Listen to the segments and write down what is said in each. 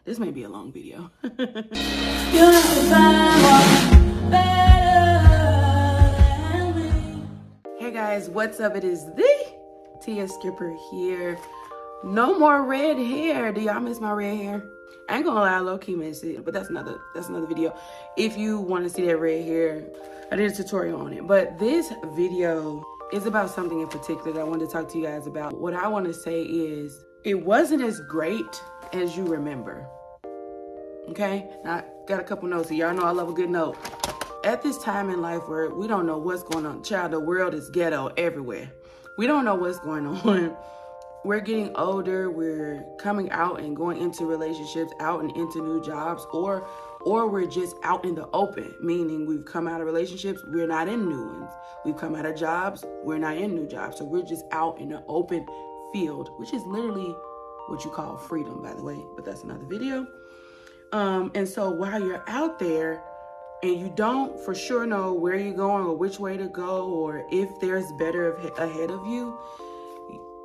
This may be a long video. Hey guys, what's up? It is the TeeyaRSkipper here. No more red hair. Do y'all miss my red hair? I ain't gonna lie, I low-key miss it, but that's another video. If you want to see that red hair, I did a tutorial on it. But this video is about something in particular that I wanted to talk to you guys about. What I want to say is, it wasn't as great as you remember. Okay? Now, I got a couple notes here. Y'all know I love a good note. At this time in life where we don't know what's going on, child, the world is ghetto everywhere. We don't know what's going on. We're getting older, we're coming out and going into relationships, out and into new jobs, or we're just out in the open, meaning we've come out of relationships, we're not in new ones. We've come out of jobs, we're not in new jobs. So we're just out in an open field, which is literally what you call freedom, by the way, but that's another video. And so while you're out there and you don't for sure know where you're going or which way to go, or if there's better ahead of you,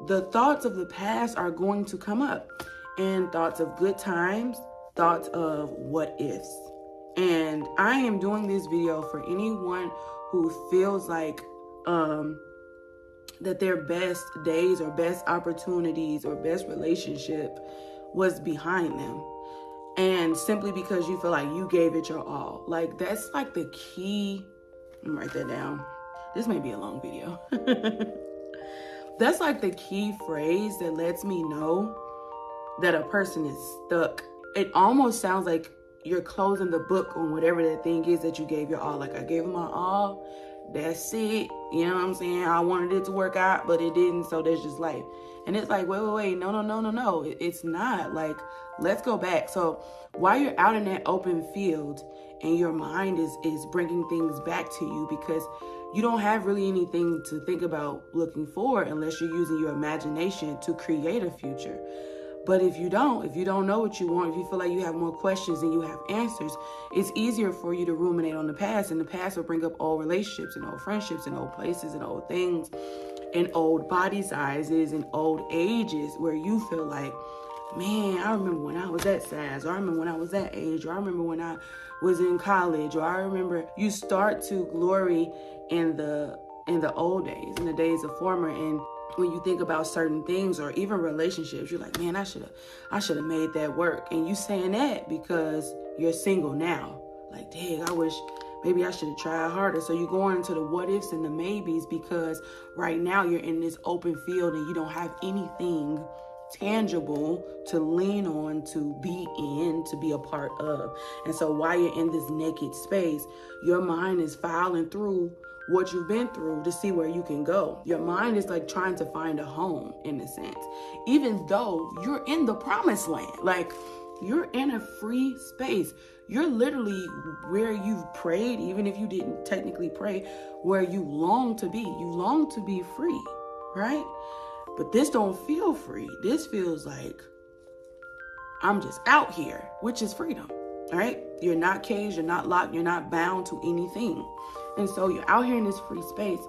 the thoughts of the past are going to come up, and thoughts of good times, thoughts of what ifs. And I am doing this video for anyone who feels like that their best days or best opportunities or best relationship was behind them. And simply because you feel like you gave it your all. Like, that's like the key. Let me write that down. This may be a long video. That's like the key phrase that lets me know that a person is stuck. It almost sounds like you're closing the book on whatever that thing is that you gave your all. Like, I gave my all, that's it. You know what I'm saying? I wanted it to work out, but it didn't, so there's just life. And it's like, wait, no. It's not. Like, let's go back. So while you're out in that open field and your mind is bringing things back to you, because you don't have really anything to think about looking forward unless you're using your imagination to create a future. But if you don't know what you want, if you feel like you have more questions than you have answers, it's easier for you to ruminate on the past. And the past will bring up old relationships and old friendships and old places and old things and old body sizes and old ages where you feel like, man, I remember when I was that size, or I remember when I was that age, or I remember when I was in college, or I remember. You start to glory in the old days, in the days of former. And when you think about certain things or even relationships, you're like, man, I should have made that work. And you saying that because you're single now. Like, dang, I wish maybe I should have tried harder. So you're going into the what ifs and the maybes because right now you're in this open field and you don't have anything tangible to lean on, to be in, to be a part of. And so while you're in this naked space, your mind is filing through what you've been through to see where you can go. Your mind is like trying to find a home, in a sense, even though you're in the promised land. Like, you're in a free space. You're literally where you've prayed, even if you didn't technically pray, where you long to be. You long to be free, right? But this don't feel free. This feels like I'm just out here, which is freedom, right? You're not caged, you're not locked, you're not bound to anything. And so you're out here in this free space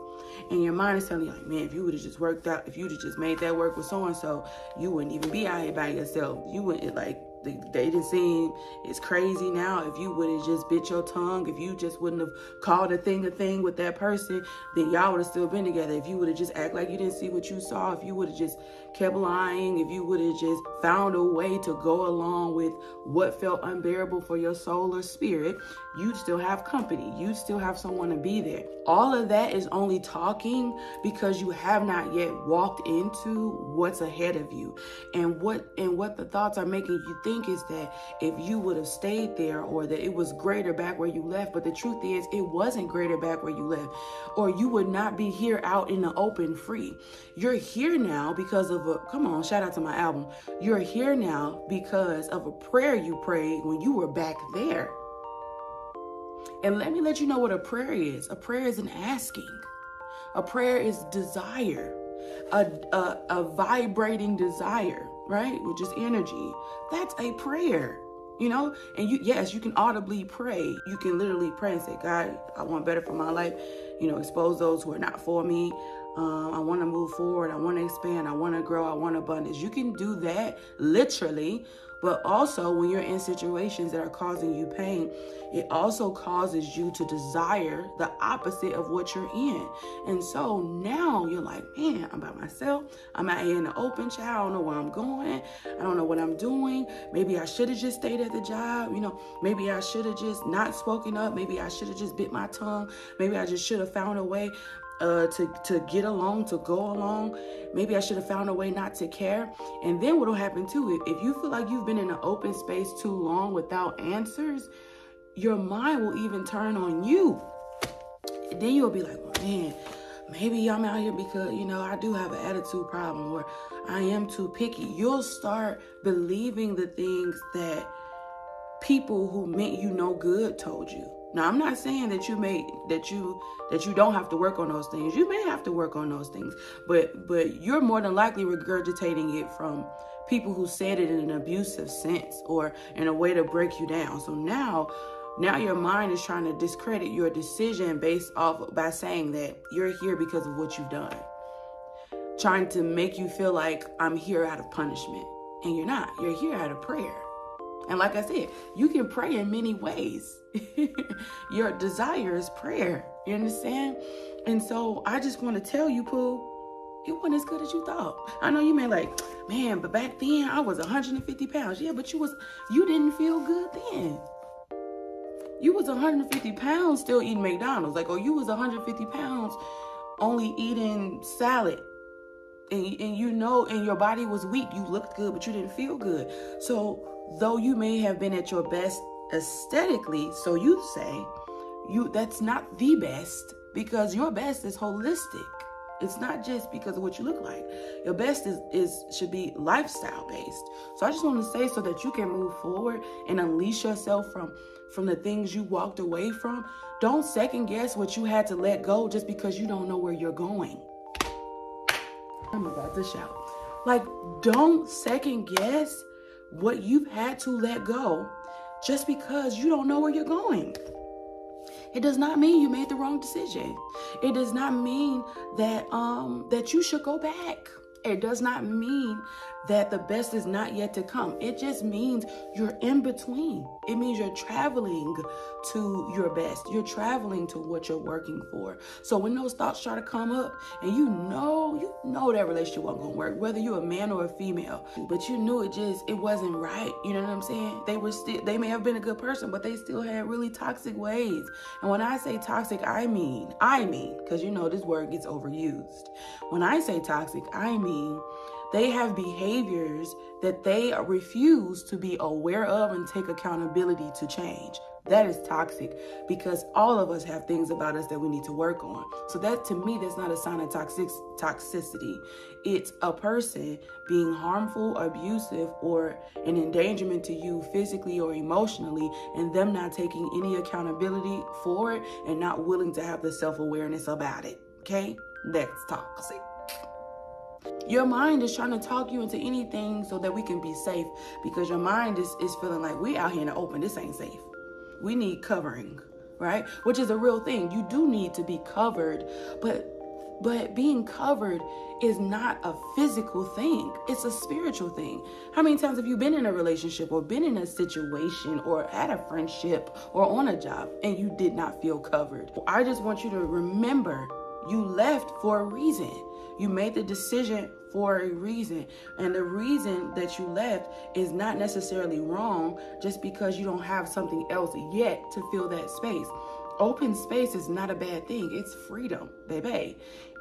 and your mind is telling you, like, man, if you would have just worked out, if you'd have just made that work with so-and-so, you wouldn't even be out here by yourself. You wouldn't, like, the dating scene is crazy now. If you would have just bit your tongue, if you just wouldn't have called a thing with that person, then y'all would have still been together. If you would have just act like you didn't see what you saw, if you would have just kept lying, if you would have just found a way to go along with what felt unbearable for your soul or spirit, you'd still have company. You'd still have someone to be there. All of that is only talking because you have not yet walked into what's ahead of you. And what the thoughts are making you think is that if you would have stayed there, or that it was greater back where you left. But the truth is, it wasn't greater back where you left, or you would not be here out in the open free. You're here now because of come on, shout out to my album. You're here now because of a prayer you prayed when you were back there. And let me let you know what a prayer is. A prayer is an asking. A prayer is desire, a vibrating desire, right? Which is energy. That's a prayer, you know? And yes, you can audibly pray. You can literally pray and say, God, I want better for my life. You know, expose those who are not for me. I want to move forward. I want to expand. I want to grow. I want abundance. You can do that literally. But also when you're in situations that are causing you pain, it also causes you to desire the opposite of what you're in. And so now you're like, man, I'm by myself. I'm out here in the open, child. I don't know where I'm going. I don't know what I'm doing. Maybe I should have just stayed at the job. Maybe I should have just not spoken up. Maybe I should have just bit my tongue. Maybe I just should have found a way to get along, to go along. Maybe I should have found a way not to care. And then what'll happen too, if you feel like you've been in an open space too long without answers, your mind will even turn on you. And then you'll be like, well, man, maybe I'm out here because, I do have an attitude problem, or I am too picky. You'll start believing the things that people who meant you no good told you. Now, I'm not saying that you don't have to work on those things. You may have to work on those things, but you're more than likely regurgitating it from people who said it in an abusive sense or in a way to break you down. So now your mind is trying to discredit your decision by saying that you're here because of what you've done, trying to make you feel like I'm here out of punishment, and you're not. You're here out of prayer. And like I said, you can pray in many ways. Your desire is prayer. You understand? And so I just want to tell you, Pooh, it wasn't as good as you thought. I know you may like, man, but back then I was 150 pounds. Yeah, but you didn't feel good then. You was 150 pounds still eating McDonald's. Like, you was 150 pounds only eating salad. And your body was weak. You looked good, but you didn't feel good. So though you may have been at your best aesthetically, so you say, that's not the best, because your best is holistic. It's not just because of what you look like. Your best should be lifestyle based. So I just want to say, so that you can move forward and unleash yourself from the things you walked away from. Don't second guess what you had to let go just because you don't know where you're going. I'm about to shout. Like, don't second guess what you've had to let go just because you don't know where you're going. It does not mean you made the wrong decision. It does not mean that you should go back. It does not mean that the best is not yet to come. It just means you're in between. It means you're traveling to your best. You're traveling to what you're working for. So when those thoughts try to come up, and you know that relationship wasn't gonna work, whether you're a man or a female, but you knew it wasn't right. You know what I'm saying? They may have been a good person, but they still had really toxic ways. And when I say toxic, I mean, because this word gets overused. When I say toxic, I mean they have behaviors that they refuse to be aware of and take accountability to change. That is toxic, because all of us have things about us that we need to work on. So that, to me, that's not a sign of toxicity. It's a person being harmful, abusive, or an endangerment to you physically or emotionally, and them not taking any accountability for it and not willing to have the self-awareness about it. Okay? That's toxic. Your mind is trying to talk you into anything so that we can be safe, because your mind is feeling like, we out here in the open, this ain't safe. We need covering, right? Which is a real thing. You do need to be covered, but being covered is not a physical thing. It's a spiritual thing. How many times have you been in a relationship or been in a situation or had a friendship or on a job and you did not feel covered? I just want you to remember, you left for a reason. You made the decision for a reason. And the reason that you left is not necessarily wrong just because you don't have something else yet to fill that space. Open space is not a bad thing. It's freedom, baby.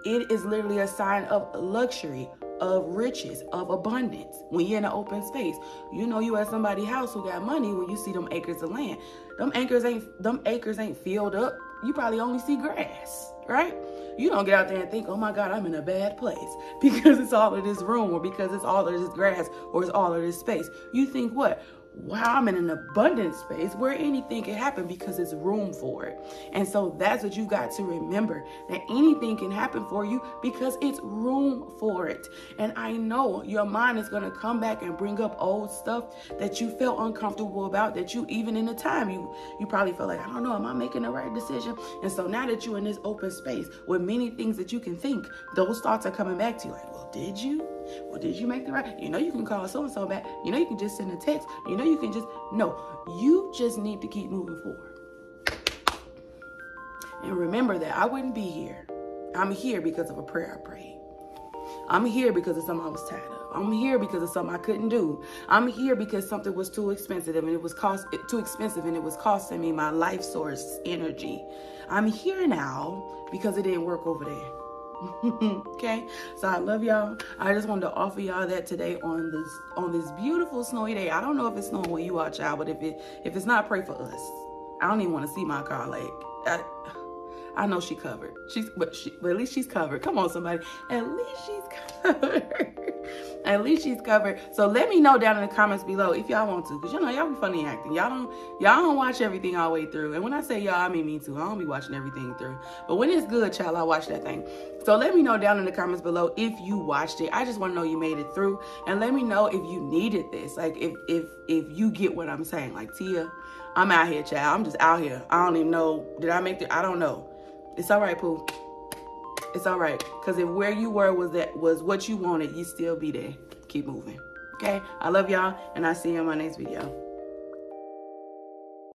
It is literally a sign of luxury, of riches, of abundance. When you're in an open space, you at somebody's house who got money when you see them acres of land. Them acres ain't filled up. You probably only see grass, right? You don't get out there and think, oh my God, I'm in a bad place because it's all of this room, or because it's all of this grass, or it's all of this space. You think what? wow, I'm in an abundant space where anything can happen because it's room for it. And so that's what you got to remember, that anything can happen for you because it's room for it. And I know your mind is going to come back and bring up old stuff that you felt uncomfortable about, that you, even in the time, you probably felt like, I don't know, am I making the right decision? And so now that you're in this open space with many things that you can think, those thoughts are coming back to you like, well, did you? Well, did you make the right? You know, you can call so-and-so back. You know, you can just send a text. You know, you can just, no, you just need to keep moving forward. And remember that I wouldn't be here. I'm here because of a prayer I prayed. I'm here because of something I was tired of. I'm here because of something I couldn't do. I'm here because something was too expensive and it was costing me my life source energy. I'm here now because it didn't work over there. Okay, so I love y'all. I just wanted to offer y'all that today on this beautiful snowy day. I don't know if it's snowing where you are, child, but if it's not, pray for us. I don't even want to see my car. Like I know she covered. But at least she's covered. Come on, somebody. At least she's covered. At least she's covered. So let me know down in the comments below if y'all want to, because you know y'all be funny acting. Y'all don't watch everything all the way through. And when I say y'all, I mean me too. I don't be watching everything through. But when it's good, child, I watch that thing. So let me know down in the comments below if you watched it. I just want to know you made it through, and let me know if you needed this. Like if you get what I'm saying. Like, Tia, I'm out here, child. I'm just out here. I don't even know. Did I make it? I don't know. It's all right, Pooh. It's all right. Because if where you were was what you wanted, you still be there. Keep moving. Okay? I love y'all, and I'll see you in my next video.